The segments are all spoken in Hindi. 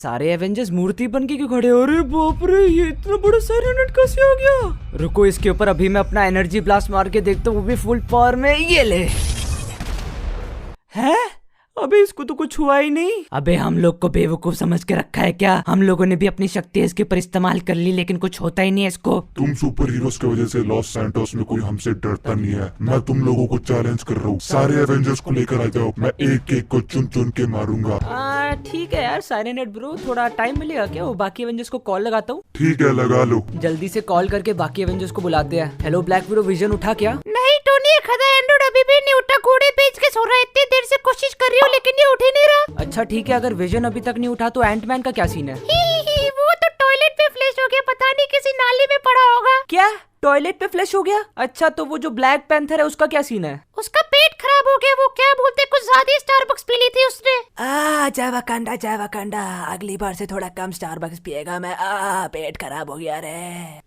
सारे एवेंजर्स मूर्ति बन के क्यों खड़े हो रहे? बाप रे, ये इतना बड़ा साइरेनेट कैसे आ गया? रुको, इसके ऊपर अभी मैं अपना एनर्जी ब्लास्ट मार के देखता हूँ, वो भी फुल पावर में। ये ले। हैं? अबे इसको तो कुछ हुआ ही नहीं। अबे हम लोग को बेवकूफ समझ के रखा है क्या? हम लोगों ने भी अपनी शक्ति इसके ऊपर इस्तेमाल कर ली, लेकिन कुछ होता ही नहीं है इसको। तुम सुपर हीरोज की वजह से लॉस सैंटोस में कोई हमसे डरता नहीं है। मैं तुम लोगों को चैलेंज कर रहा हूँ, सारे एवेंजर्स को लेकर आ जाओ, मैं एक एक को चुन चुन के मारूंगा। ठीक है यार साइरेनेट ब्रो, थोड़ा टाइम मिलेगा क्या? वो बाकी एवेंजर्स को कॉल लगाता हूँ। ठीक है, लगा लो। जल्दी से कॉल करके बाकी एवेंजर्स को बुलाते हैं। हेलो ब्लैक विडो, विजन उठा क्या? नहीं टोनी, खदा एंड्रॉइड अभी भी नहीं उठा, घोड़े बेच के सो रहा है। इतनी देर से कोशिश कर रही हूँ लेकिन ये उठ ही नहीं रहा। अच्छा ठीक है, अगर विजन अभी तक नहीं उठा तो एंटमैन का क्या सीन है? वो तो टॉयलेट पे फ्लैश हो गया, पता नहीं किसी नाली में पड़ा होगा। क्या टॉयलेट पे फ्लैश हो गया? अच्छा, तो वो जो ब्लैक पैंथर है उसका क्या सीन है? उसका पेट खराब हो गया, वो क्या बोलते कुछ ज्यादा स्टारबक्स पी ली थी उसने। जय वकांडा, अगली बार से थोड़ा कम स्टारबक्स पिएगा मैं। पेट खराब हो गया रे।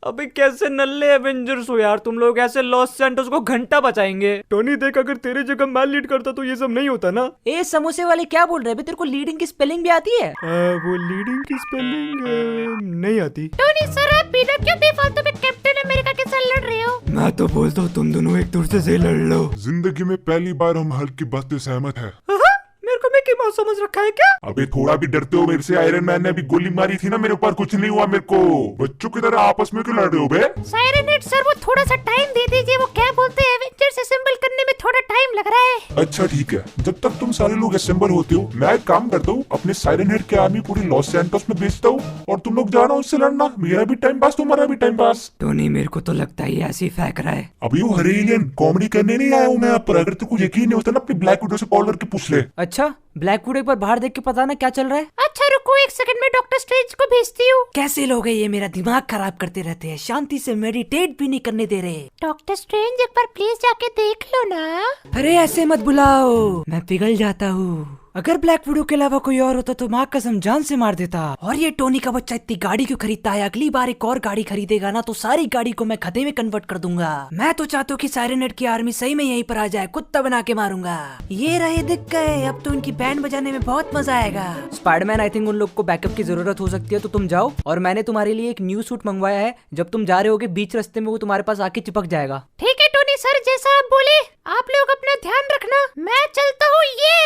अबे कैसे नल्ले एवेंजर्स हो यार तुम लोग, ऐसे लॉस सैंटोस को घंटा बचाएंगे। टोनी देख, अगर तेरे जगह मैं लीड करता तो ये सब नहीं होता ना। ए समोसे वाले क्या बोल रहे हैं? तेरे को लीडिंग की स्पेलिंग भी आती है? वो लीडिंग की स्पेलिंग नहीं आती। टोनी सर, आप बिना क्यों बेफालतू में कैप्टन अमेरिका के साथ लड़ रहे हो? मैं तो बोलता हूँ तुम दोनों एक दूसरे से लड़ लो। जिंदगी में पहली बार हम हल्क की बात से सहमत है। मेरे को मिकी माउस समझ रखा है क्या? अबे थोड़ा भी डरते हो मेरे से? आयरन मैन ने अभी गोली मारी थी ना मेरे ऊपर, कुछ नहीं हुआ मेरे को। बच्चों की तरह आपस में क्यों लड़ रहे हो बे? साइरेनेट सर, वो थोड़ा सा टाइम दे दीजिए। वो क्या बोलते हैं, एवेंजर्स असेंबल करने में थोड़ा टाइम लग रहा है। अच्छा ठीक है, जब तक तुम सारे लोग असेंबल होते हो मैं एक काम करता हूँ, अपने साइरन हेड की आर्मी पूरी लॉस सैंटोस में भेजता हूँ और तुम लोग जाना उससे लड़ना। मेरा भी टाइम पास, तुम्हारा भी टाइम पास। टोनी मेरे को तो लगता है ये ऐसे ही फेंक रहा है। अभी वो हरे एलियन कॉमेडी करने नहीं आया हूँ मैं यहाँ पर। अगर तो कुछ यकीन नहीं होता ना, अपनी ब्लैक विडो से कॉल करके पूछ ले। अच्छा, ब्लैक विडो एक बार बाहर देख के पता ना क्या चल रहा है। अच्छा रुको, एक सेकंड में डॉक्टर स्ट्रेंज को भेजती हूँ। कैसे लोग हैं ये, मेरा दिमाग खराब करते रहते हैं, शांति से मेडिटेट भी नहीं करने दे रहे। डॉक्टर स्ट्रेंज एक बार प्लीज जाके देख लो ना। अरे ऐसे मत बुलाओ, मैं पिघल जाता हूँ। अगर ब्लैक विडो के अलावा कोई और होता तो माँ कसम जान से मार देता। और ये टोनी का बच्चा इतनी गाड़ी क्यों खरीदता है? अगली बार एक और गाड़ी खरीदेगा ना तो सारी गाड़ी को मैं खदे में कन्वर्ट कर दूंगा। मैं तो चाहता हूँ कि साइरेनेट की आर्मी सही में यहीं पर आ जाए, कुत्ता बना के मारूंगा। ये रहे, दिख गए। अब तो इनकी बैंड बजाने में बहुत मजा आएगा। स्पाइडरमैन, आई थिंक उन लोग को बैकअप की जरूरत हो सकती है, तो तुम जाओ। और मैंने तुम्हारे लिए एक न्यू सूट मंगवाया है, जब तुम जा रहे होगे बीच रास्ते में वो तुम्हारे पास आके चिपक जाएगा। ठीक है टोनी सर, जैसा आप बोले। आप लोग अपना ध्यान रखना, मैं चलता हूँ। ये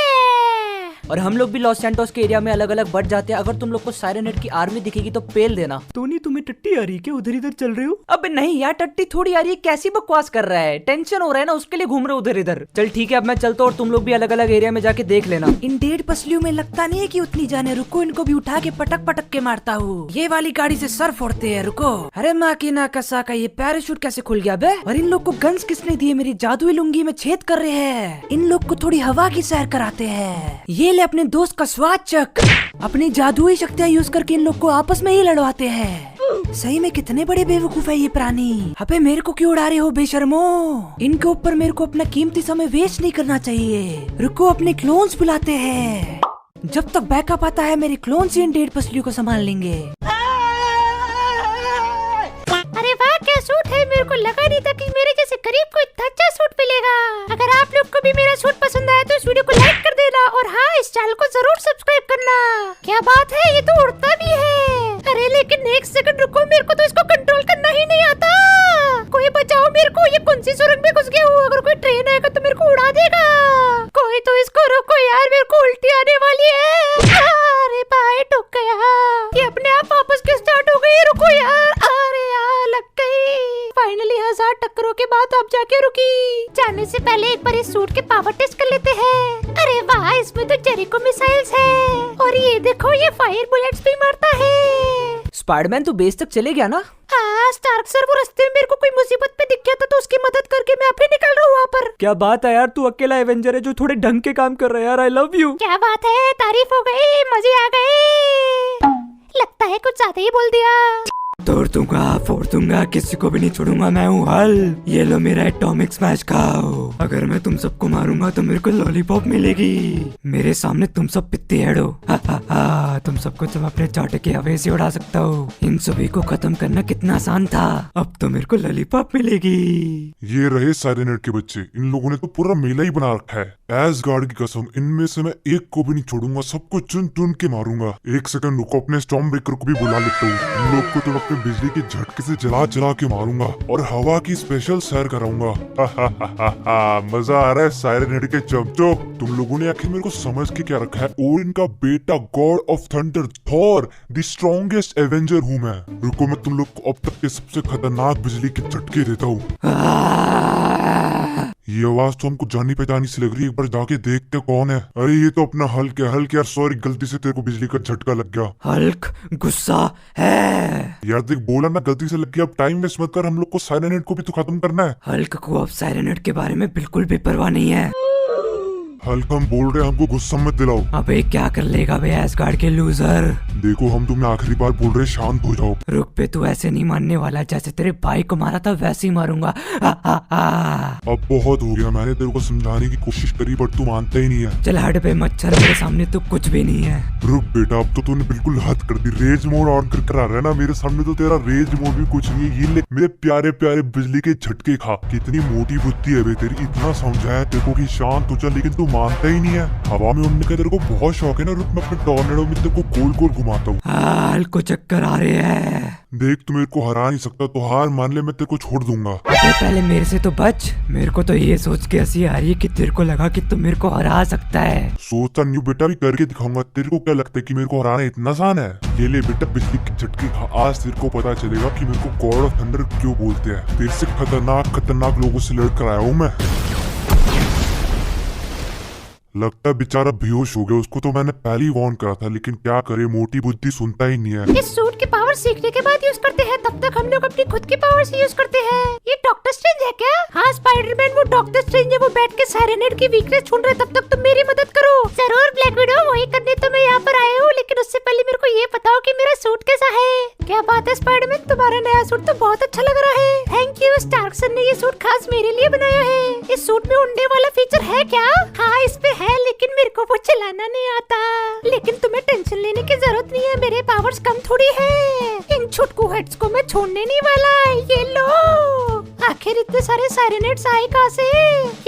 और हम लोग भी लॉस सैंटोस के एरिया में अलग अलग बढ़ जाते हैं। अगर तुम लोग को साइरेनेट की आर्मी दिखेगी तो पेल देना। टोनी तुम्हें टट्टी आ रही है क्या? उधर इधर चल रहे हो? अब नहीं यार, टट्टी थोड़ी आ रही है। कैसी बकवास कर रहा है? टेंशन हो रहा है ना, उसके लिए घूम रहे उधर इधर। चल ठीक है, अब मैं चलता हूँ और तुम लोग भी अलग अलग एरिया में जाके देख लेना। इन 1.5 पसलियों में लगता नहीं है कि उतनी जाने। रुको, इनको भी उठा के पटक पटक के मारता हूँ। ये वाली गाड़ी से सर फोड़ते हैं। रुको। अरे माँ की नाकसा का, ये पैराशूट कैसे खुल गया बे? और इन लोग को गन्स किसने दिए? मेरी जादुई लुंगी में छेद कर रहे हैं। इन लोग को थोड़ी हवा की सैर कराते हैं। ये ले अपने दोस्त का स्वाद चक। अपनी जादुई शक्तियाँ यूज करके इन लोग को आपस में ही लड़वाते हैं। सही में कितने बड़े बेवकूफ है ये प्राणी। अबे मेरे को क्यों उड़ा रहे हो बेशर्मो? इनके ऊपर मेरे को अपना कीमती समय वेस्ट नहीं करना चाहिए। रुको, अपने क्लोन्स बुलाते हैं। जब तक बैकअप आता है मेरे क्लोन्स ही इन 1.5 पसलियों को संभाल लेंगे। अरे वाह, क्या सूट है! मेरे को लगा नहीं था कि मेरे जैसे गरीब को इतना अच्छा सूट मिलेगा। अगर आप लोग को भी मेरा सूट पसंद आया तो इस वीडियो को लाइक कर देना और हाँ, इस चैनल को जरूर सब्सक्राइब करना। क्या बात है, ये तो उड़ता भी है। अरे लेकिन एक सेकंड रुको, मेरे को तो इसको कंट्रोल करना ही नहीं आता। कोई बचाओ मेरे को, ये कौन सी सुरंग में घुस गया हूँ? अगर कोई ट्रेन आएगा तो मेरे को उड़ा देगा। कोई तो इसको रोको यार, मेरे को उल्टी आने वाली है। अरे भाई टूट गया। ये अपने आप वापस क्यों स्टार्ट हो गई? रुको यार। अरे यार, लग गई। फाइनली 1000 टक्करों के बाद अब जाके रुकी। जाने से पहले एक बार इस सूट के पावर टेस्ट कर लेते हैं। अरे वाह, इसमें तो जेरिको मिसाइल्स है। और ये देखो, ये फायर बुलेट्स भी मारता है। स्पाइडरमैन तो बेस तक चले गया ना? हाँ स्टार्क सर, वो रास्ते में मेरे को कोई मुसीबत पे दिख गया था तो उसकी मदद करके मैं अभी निकल रहा हूँ वहाँ पर। क्या बात है यार, तू अकेला एवेंजर है जो थोड़े ढंग के काम कर रहा है यार। I love you. क्या बात है, तारीफ हो गई, मजे आ गए। लगता है कुछ ज्यादा ही बोल दिया। तोड़ दूंगा, फोड़ दूंगा, किसी को भी नहीं छोड़ूंगा। मैं हूँ हल्क। ये लो मेरा एटॉमिक स्मैश खाओ। अगर मैं तुम सबको मारूंगा तो मेरे को लॉलीपॉप मिलेगी। मेरे सामने तुम सब पित्ती हेड हो। तुम सबको तुम अपने चाटे के हवे से उड़ा सकता हो। इन सभी को खत्म करना कितना आसान था। अब तो मेरे को लॉलीपॉप मिलेगी। ये रहे साइरेनहेड के बच्चे। इन लोगों ने तो पूरा मेला ही बना रखा है। एसगार्ड की कसम, इनमें से मैं एक को भी नहीं छोड़ूंगा। सबको चुन चुन के मारूंगा। एक सेकंड रुको, अपने स्टॉर्म ब्रेकर को भी बुला लेता हूँ। इन लोग को तो अपने बिजली के झटके से जला जला के मारूंगा और हवा की स्पेशल सैर कराऊंगा। मजा आ रहा है साइरेनहेड के चमचो। तुम लोगों ने आखिर मेरे को समझ के क्या रखा है? ओडिन का बेटा, God of thunder, Thor, the strongest Avenger हूँ मैं। रुको, मैं तुम लोग को अब तक के सबसे खतरनाक बिजली के झटके देता हूँ। ये आवाज तो हमको जानी पहचानी सी लग रही है। एक बार जाके देखते कौन है। अरे ये तो अपना हल्क है। हल्क यार, सॉरी, गलती से तेरे को बिजली का झटका लग गया। हल्क गुस्सा है। यार देख, बोला ना गलती से लग गया। अब टाइम वेस्ट मत कर, हम लोग को साइरेनहेड को भी तो खत्म करना है। हल्क को अब साइरेनहेड के बारे में बिल्कुल भी परवाह नहीं है। हल्क, हम बोल रहे हैं, हमको गुस्सा मत दिलाओ। अबे क्या कर लेगा बे एसगार्ड के लूजर। देखो, हम तुम्हें आखिरी बार बोल रहे हैं, शांत हो जाओ। रुक पे, तू ऐसे नहीं मानने वाला। जैसे तेरे भाई को मारा था वैसे ही मारूंगा। अब बहुत हो गया। मैंने तेरे को समझाने की कोशिश करी बट तू मानता ही नहीं है। चल हट पे मच्छर, मेरे सामने तो कुछ भी नहीं है। रुक बेटा, अब तो तूने बिल्कुल हद कर दी। रेज मोड ऑन कर कर आ रहा है ना मेरे सामने। तो तेरा रेज मोड भी कुछ नहीं है। ये ले मेरे प्यारे प्यारे बिजली के झटके खा। कितनी मोटी बुद्धि है बे तेरी। इतना समझाया तेरे को कि शांत हो जा, लेकिन तू मानता ही नहीं है। हवा में उड़ने का तेरे को बहुत शौक है ना। रुक, मैं अपने टॉर्नेडो में तेरे को गोल गोल घुमाता हूँ। हल्क को चक्कर आ रहे हैं। देख, तू मेरे को हरा नहीं सकता, तो हार मान ले, मैं तेरे को छोड़ दूंगा। अबे पहले मेरे से तो बच। मेरे को तो ये सोच के हंसी आ रही है कि तेरे को लगा कि तू मेरे को हरा सकता है। सोचता नहीं बेटा, भी करके दिखाऊंगा। तेरे को क्या लगता है कि मेरे को हराना इतना आसान है? ये ले बेटा, बिजली के झटके खा। आज तेरे को पता चलेगा कि मेरे को गॉड ऑफ थंडर क्यों बोलते हैं। तेरे से खतरनाक लोगों से लड़ कर आया हूँ मैं। लगता है बेचारा बेहोश हो गया। उसको तो मैंने पहले ही वार्न करा था, लेकिन क्या करे, मोटी बुद्धि सुनता ही नहीं है। इस सूट की पावर सीखने के बाद यूज करते हैं, तब तक हम लोग अपनी खुद की पावर से यूज करते हैं। ये डॉक्टर स्ट्रेंज है क्या? हाँ स्पाइडरमैन, वो डॉक्टर स्ट्रेंज है। वो बैठ के साइरेनहेड की वीकनेस ढूंढ रहे, तब तक तुम मेरी मदद करो। जरूर ब्लैक विडो, वही करने तो मैं यहाँ पर आया हूँ। लेकिन उससे पहले मेरे को ये बताओ कि मेरा सूट कैसा है। क्या बात है स्पाइडरमैन, तुम्हारा नया सूट तो बहुत अच्छा लग रहा है। थैंक यू, स्टार्कसन ने ये सूट खास मेरे लिए बनाया है। इस सूट में उड़ने वाला फीचर है क्या? हाँ इस पे है, लेकिन मेरे को वो चलाना नहीं आता। लेकिन तुम्हें टेंशन लेने की जरूरत नहीं है, मेरे पावर्स कम थोड़ी है। इन छुटकू हेड्स को मैं छोड़ने नहीं वाला। ये लो, आखिर इतने सारे साइरेनहेड्स आए कहाँ से?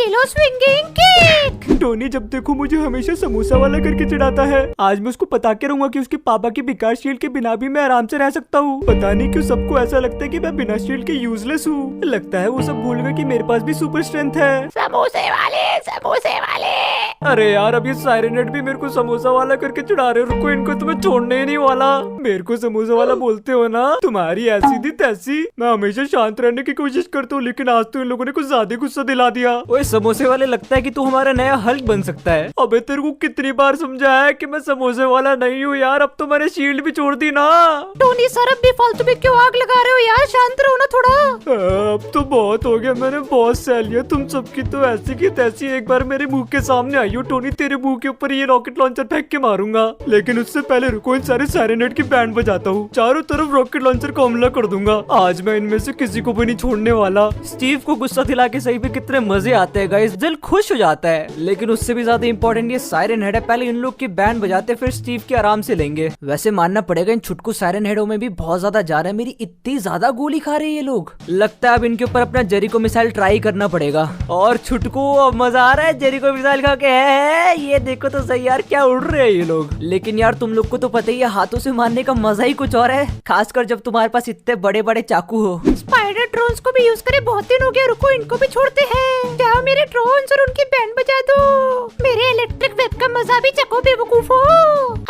ये लो स्विंगिंग किक। टोनी जब देखो मुझे हमेशा समोसा वाला करके चिढ़ाता है। आज मैं उसको बता के रहूंगा कि उसके पापा की बेकार शील्ड के बिना भी मैं आराम से रह सकता हूँ। पता नहीं क्यों सबको ऐसा लगता है कि मैं बिना शील्ड के यूजलेस हूँ। लगता है वो सब भूल गए कि मेरे पास भी सुपर स्ट्रेंथ है। समोसे वाले, समोसे वाले। अरे यार, अब ये साइरेनहेड भी मेरे को समोसा वाला करके चिढ़ा रहे। रुको, इनको तो मैं छोड़ने ही नहीं वाला। मेरे को समोसा वाला बोलते हो ना, तुम्हारी ऐसी थी तैसी। मैं हमेशा शांत रहने की कोशिश करता हूँ, लेकिन आज तो इन लोगों ने कुछ ज्यादा गुस्सा दिला दिया। ओए समोसे वाले, लगता है कि तू हमारा नया हल्क बन सकता है। अबे तेरे को कितनी बार समझाया है कि मैं समोसे वाला नहीं हूँ यार। अब तो मैंने शील्ड भी छोड़ दी ना। टोनी सर, अब भी फालतू में क्यों आग लगा रहे हो यार? शांत रहो ना थोड़ा। अब तो बहुत हो गया, मैंने बहुत सह लिया तुम सबकी तो ऐसी की तैसी। एक बार मेरे मुंह के सामने आई हो टोनी, तेरे मुंह के ऊपर ये रॉकेट लॉन्चर फेंक के मारूंगा। लेकिन उससे पहले रुको, इन सारे साइरेनहेड की बैंड बजाता हूँ। चारों तरफ रॉकेट लॉन्चर को हमला कर दूंगा। आज मैं इनमें से किसी को भी नहीं छोड़ने वाला। स्टीव को गुस्सा दिला के सही पे कितने मजे आते हैं गाइस, दिल खुश हो जाता है। लेकिन उससे भी ज्यादा इंपॉर्टेंट ये साइरेनहेड है। पहले इन लोग की बैंड बजाते, फिर स्टीव की आराम से लेंगे। वैसे मानना पड़ेगा, इन छुटकू साइरेनहेडों में भी बहुत ज्यादा जा रहा है। मेरी इतनी ज्यादा गोली खा रहे हैं ये लोग। लगता है अब इनके ऊपर अपना जेरिको मिसाइल ट्राई करना पड़ेगा। और छुटकू, अब मजा आ रहा है जेरिको मिसाइल खा के। है ये देखो तो सही यार, क्या उड़ रहे हैं ये लोग। लेकिन यार तुम लोग को तो पता ही है, हाथों से मारने का मजा ही कुछ और है, खासकर जब तुम्हारे पास इतने बड़े बड़े चाकू हो। स्पाइडर ड्रोन्स को भी यूज करे बहुत दिन हो गया। रुको, इनको भी छोड़ते हैं। जाओ मेरे ड्रोन्स और उनकी बैंड बजा दो। मेरे इलेक्ट्रिक वेब का मजा भी चखो बेवकूफो।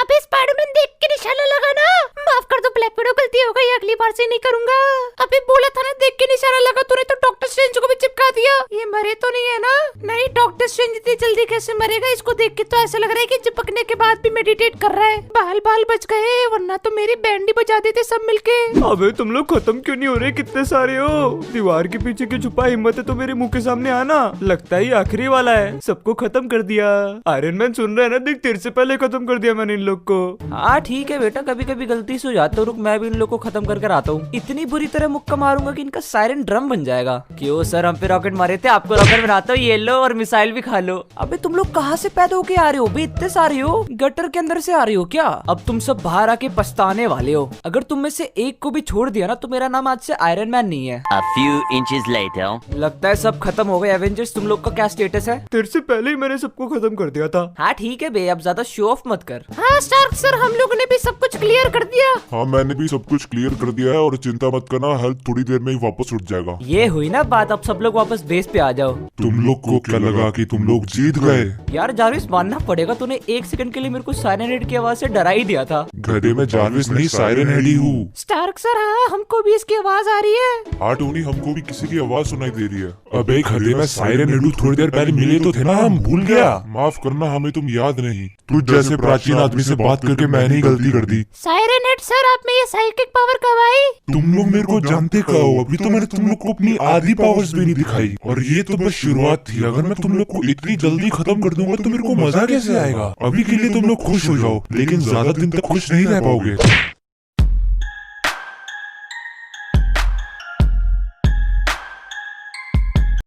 अबे स्पाइडरमैन, देख के निशाना लगाना। माफ कर दो ब्लैक विडो, गलती हो गई, अगली बार से नहीं करूंगा। अबे बोला था ना, देख के निशाना लगा। तूने तो डॉक्टर स्ट्रेंज को भी चिपका दिया। ये मरे तो नहीं है ना? नहीं, डॉक्टर स्ट्रेंज इतनी जल्दी कैसे मरेगा? इसको देख के तो ऐसा लग रहा है कि चिपकने के बाद भी मेडिटेट कर रहा है। बाल बाल बच गए, वरना तो मेरी बैंड ही बजा देते सब मिलके। अबे तुम लोग खत्म क्यों नहीं हो रहे? कितने सारे हो? दीवार के पीछे की छुपा हिम्मत है तो मेरे मुंह के सामने आना। लगता है ये आखिरी वाला है, सबको खत्म कर दिया। आयरन मैन सुन रहा है ना? देख, तेरे से पहले खत्म कर दिया मैंने इन लोग को। हाँ ठीक है बेटा, कभी कभी गलती से हो जाता है। रुक, मैं भी इन लोग को खत्म करके आता हूँ। इतनी बुरी तरह मुक्का मारूंगा कि इनका सायरन ड्रम बन जाएगा। क्यों सर, हम पे रॉकेट मारे थे, आपको रॉकेट बनाता हूँ। ये लो, और मिसाइल भी खा लो। अबे तुम लोग कहाँ से पैदा होके आ रहे हो बे? इतने सारे हो? गटर के अंदर से आ रहे हो क्या? अब तुम सब बाहर आके पछताने वाले हो। अगर तुम में से एक को भी छोड़ दिया ना तो मेरा नाम आज से आयरन मैन नहीं है। A few inches later. लगता है सब खत्म हो गए। एवेंजर्स, तुम लोग का क्या स्टेटस है? तेरे से पहले ही मैंने सबको खत्म कर दिया था। हाँ ठीक है बे, अब ज्यादा शो ऑफ मत कर। हाँ स्टार्क सर, हम लोगों ने भी सब कुछ क्लियर कर दिया। हाँ मैंने भी सब कुछ क्लियर कर दिया है और चिंता मत करना, हेल्थ थोड़ी देर में ही वापस उठ जाएगा। ये हुई ना बात, अब सब लोग वापस बेस पे आ जाओ। तुम लोग को क्या लगा कि तुम लोग जीत गए? यार जारविस, मानना पड़ेगा, तूने एक सेकंड के लिए मेरे को सायरन हेड की आवाज से डरा ही दिया था। गधे में जारविस नहीं, सायरन हेड ही हूँ। स्टार्क सर, हाँ हमको भी इसकी आवाज आ रही है। हाँ टोनी, हमको भी किसी की आवाज सुनाई दे रही है। अबे गधे में सायरन हेड हूँ, थोड़ी देर पहले मिले तो थे ना, हम भूल गया। माफ करना, हमें तुम याद नहीं। तुझ जैसे प्राचीन आदमी से बात करके मैंने ही गलती कर दी। सायरन हेड सर, आप में ये साइकिक पावर कब आई? तुम लोग मेरे को जानते क्या हो? अभी तो मैंने तुम लोग को अपनी आधी पावर्स भी नहीं दिखाई, और ये तो बस शुरुआत थी। अगर मैं तुम लोग को इतनी जल्दी खत्म कर दूंगा तो मेरे को मजा कैसे आएगा? अभी के लिए तुम लोग खुश हो जाओ, लेकिन ज्यादा दिन तक खुश नहीं रह पाओगे।